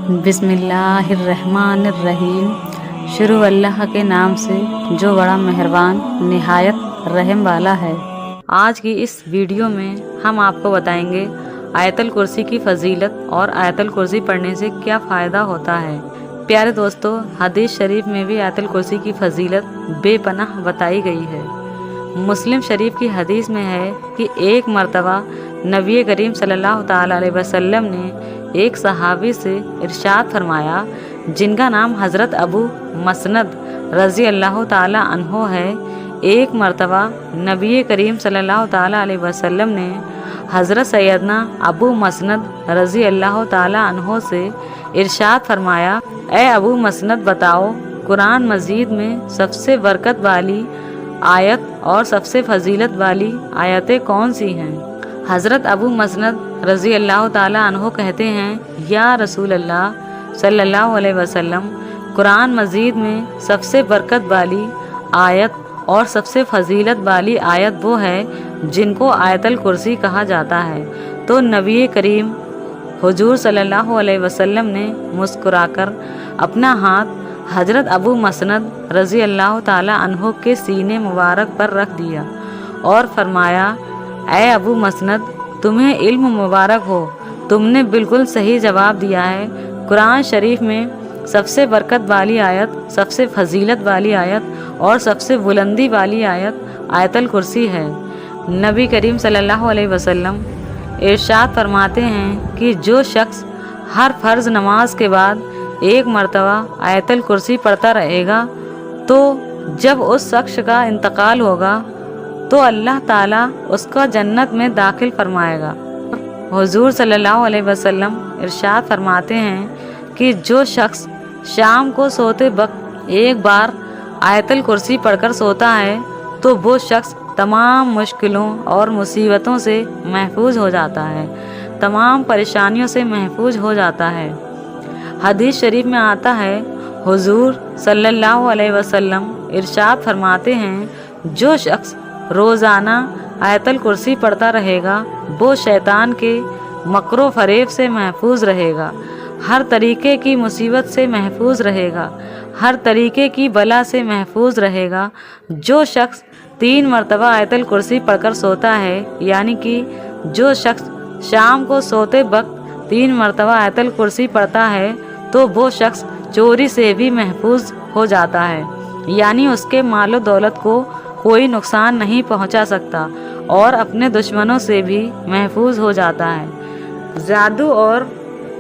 बिस्मिल्लाहिर्रहमानिर्रहीम। शुरू अल्लाह के नाम से जो बड़ा मेहरबान निहायत रहम वाला है। आज की इस वीडियो में हम आपको बताएंगे आयतल कुर्सी की फजीलत और आयतल कुर्सी पढ़ने से क्या फ़ायदा होता है। प्यारे दोस्तों, हदीस शरीफ में भी आयतल कुर्सी की फजीलत बेपनाह बताई गई है। मुस्लिम शरीफ की हदीस में है कि एक मर्तबा नबी करीम सल्लल्लाहु ताला अलैहि वसल्लम ने एक सहाबी से इरशाद फरमाया, जिनका नाम हज़रत अबू मसनद रज़ी अल्लाह ताला अन्हो है। एक मर्तबा नबी करीम सल्लल्लाहु ताला अलैहि वसल्लम ने हज़रत सैयदना अबू मसनद रज़ी अल्लाह ताला अन्हो से इरशाद फरमाया, ए अबू मसनद, बताओ कुरान मजीद में सबसे बरकत वाली आयत और सबसे फजीलत वाली आयतें कौन सी हैं। हज़रत अबू मसनद रज़ी अल्लाह ताला अन्हो कहते हैं, या रसूल अल्लाह सल्लल्लाहु अलैहि वसल्लम, कुरान मजीद में सबसे बरकत वाली आयत और सबसे फजीलत वाली आयत वो है जिनको आयतल कुर्सी कहा जाता है। तो नबी करीम हुजूर सल्लल्लाहु अलैहि वसल्लम ने मुस्कुराकर अपना हाथ हज़रत अबू मसनद रज़ी अल्लाह ताला अन्हो के सीने मुबारक पर रख दिया और फरमाया, ऐ अबू मसनद, तुम्हें इल्म मुबारक हो, तुमने बिल्कुल सही जवाब दिया है। कुरान शरीफ में सबसे बरकत वाली आयत, सबसे फजीलत वाली आयत और सबसे बुलंदी वाली आयत आयतल कुर्सी है। नबी करीम सल्लल्लाहु अलैहि वसल्लम इरशाद फरमाते हैं कि जो शख्स हर फ़र्ज़ नमाज के बाद एक मर्तबा आयतल कुर्सी पढ़ता रहेगा तो जब उस शख्स का इंतकाल होगा तो अल्लाह ताला उसका जन्नत में दाखिल फरमाएगा। हुजूर सल्लल्लाहु अलैहि वसल्लम इरशाद फरमाते हैं कि जो शख्स शाम को सोते वक्त एक बार आयतल कुर्सी पढ़कर सोता है तो वो शख्स तमाम मुश्किलों और मुसीबतों से महफूज हो जाता है, तमाम परेशानियों से महफूज हो जाता है। हदीस शरीफ में आता है, हुजूर सल्लल्लाहु अलैहि वसल्लम इरशाद फरमाते हैं, जो शख्स रोज़ाना आयतल कुर्सी पढ़ता रहेगा वो शैतान के मकरो फरेब से महफूज रहेगा, हर तरीके की मुसीबत से महफूज रहेगा, हर तरीके की बला से महफूज रहेगा। जो शख्स 3 मरतबा आयतल कुर्सी पढ़कर सोता है, यानी कि जो शख्स शाम को सोते वक्त 3 मरतबा आयतल कुर्सी पढ़ता है तो वो शख्स चोरी से भी महफूज हो जाता है, यानी उसके मालो दौलत को कोई नुकसान नहीं पहुंचा सकता और अपने दुश्मनों से भी महफूज हो जाता है, जादू और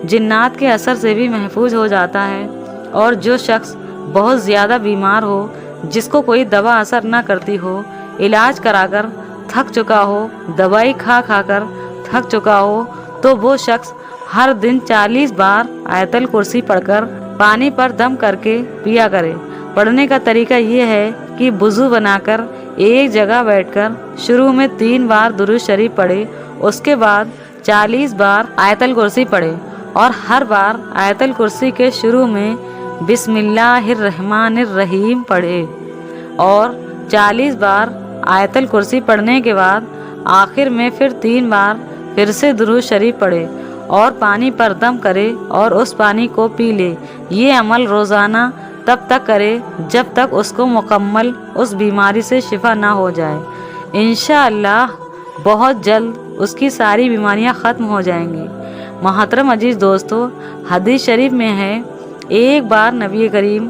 जिन्नात के असर से भी महफूज हो जाता है। और जो शख्स बहुत ज़्यादा बीमार हो, जिसको कोई दवा असर ना करती हो, इलाज कराकर थक चुका हो, दवाई खा कर थक चुका हो, तो वो शख्स हर दिन 40 बार आयतल कुर्सी पढ़कर पानी पर दम करके पिया करे। पढ़ने का तरीका ये है कि वुज़ू बनाकर एक जगह बैठकर शुरू में 3 बार दुरूद शरीफ पढ़े, उसके बाद 40 बार आयतल कुर्सी पढ़े और हर बार आयतल कुर्सी के शुरू में बिस्मिल्लाहिर्रहमानिर्रहीम पढ़े और 40 बार आयतल कुर्सी पढ़ने के बाद आखिर में फिर 3 बार फिर से दुरूद शरीफ पढ़े और पानी पर दम करे और उस पानी को पी ले। ये अमल रोज़ाना तब तक करे जब तक उसको मुकम्मल उस बीमारी से शिफा ना हो जाए। इंशाअल्लाह बहुत जल्द उसकी सारी बीमारियां ख़त्म हो जाएंगी। मोहतरम अजीज़ दोस्तों, हदीस शरीफ में है, एक बार नबी करीम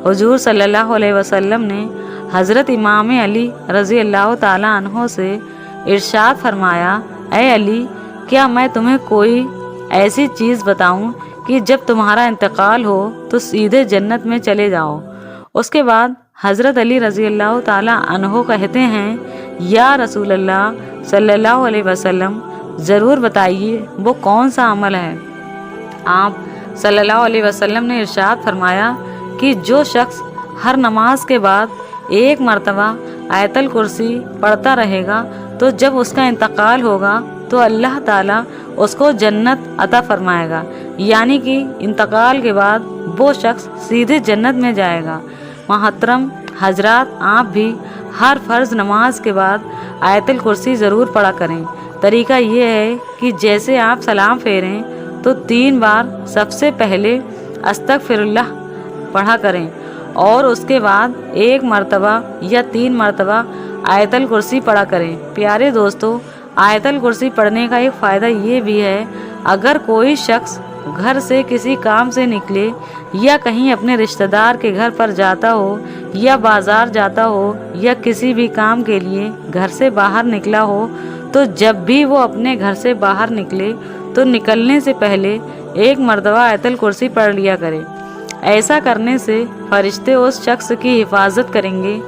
हुजूर सल्लल्लाहु अलैहि वसल्लम ने हज़रत इमाम अली रज़ी अल्लाह ताला अन्हो से इरशाद फरमाया, ए अली, क्या मैं तुम्हें कोई ऐसी चीज़ बताऊं कि जब तुम्हारा इंतकाल हो तो सीधे जन्नत में चले जाओ। उसके बाद हज़रत अली रज़ी अल्लाह ताला अन्हो कहते हैं, या रसूल अल्लाह सल्लल्लाहु अलैहि वसल्लम, ज़रूर बताइए वो कौन सा अमल है। आप सल्लल्लाहु अलैहि वसल्लम ने इरशाद फरमाया कि जो शख्स हर नमाज के बाद एक मरतबा आयतल कुर्सी पढ़ता रहेगा तो जब उसका इंतकाल होगा तो अल्लाह ताला उसको जन्नत अता फरमाएगा, यानी कि इंतकाल के बाद वो शख्स सीधे जन्नत में जाएगा। मोहतरम हजरात, आप भी हर फ़र्ज़ नमाज के बाद आयतल कुर्सी ज़रूर पढ़ा करें। तरीका ये है कि जैसे आप सलाम फेरें तो 3 बार सबसे पहले अस्तगफिरुल्लाह पढ़ा करें और उसके बाद 1 मरतबा या 3 मरतबा आयतल कुर्सी पढ़ा करें। प्यारे दोस्तों, आयतल कुर्सी पढ़ने का एक फ़ायदा ये भी है, अगर कोई शख्स घर से किसी काम से निकले या कहीं अपने रिश्तेदार के घर पर जाता हो या बाज़ार जाता हो या किसी भी काम के लिए घर से बाहर निकला हो, तो जब भी वो अपने घर से बाहर निकले तो निकलने से पहले 1 मरतबा आयतल कुर्सी पढ़ लिया करे। ऐसा करने से फरिश्ते उस शख्स की हिफाजत करेंगे।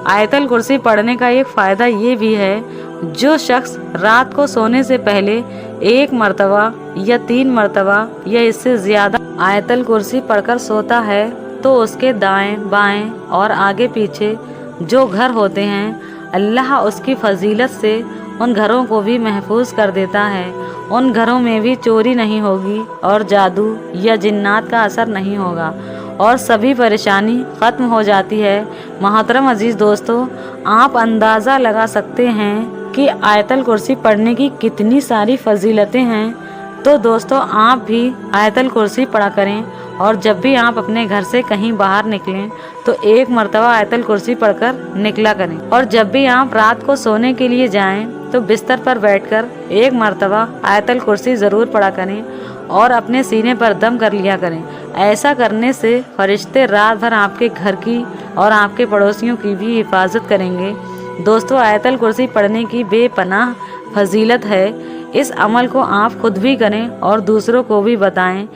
आयतल कुर्सी पढ़ने का एक फ़ायदा ये भी है, जो शख्स रात को सोने से पहले 1 मरतबा या 3 मरतबा या इससे ज़्यादा आयतल कुर्सी पढ़कर सोता है तो उसके दाएं बाएं और आगे पीछे जो घर होते हैं, अल्लाह उसकी फजीलत से उन घरों को भी महफूज कर देता है। उन घरों में भी चोरी नहीं होगी और जादू या जिन्नात का असर नहीं होगा और सभी परेशानी ख़त्म हो जाती है। मोहतरम अजीज़ दोस्तों, आप अंदाज़ा लगा सकते हैं कि आयतल कुर्सी पढ़ने की कितनी सारी फजीलतें हैं। तो दोस्तों, आप भी आयतल कुर्सी पढ़ा करें और जब भी आप अपने घर से कहीं बाहर निकलें तो 1 मरतबा आयतल कुर्सी पढ़कर निकला करें। और जब भी आप रात को सोने के लिए जाएं तो बिस्तर पर बैठकर 1 मरतबा आयतल कुर्सी ज़रूर पढ़ा करें और अपने सीने पर दम कर लिया करें। ऐसा करने से फरिश्ते रात भर आपके घर की और आपके पड़ोसियों की भी हिफाजत करेंगे। दोस्तों, आयतल कुर्सी पढ़ने की बेपनाह फजीलत है। इस अमल को आप खुद भी करें और दूसरों को भी बताएं।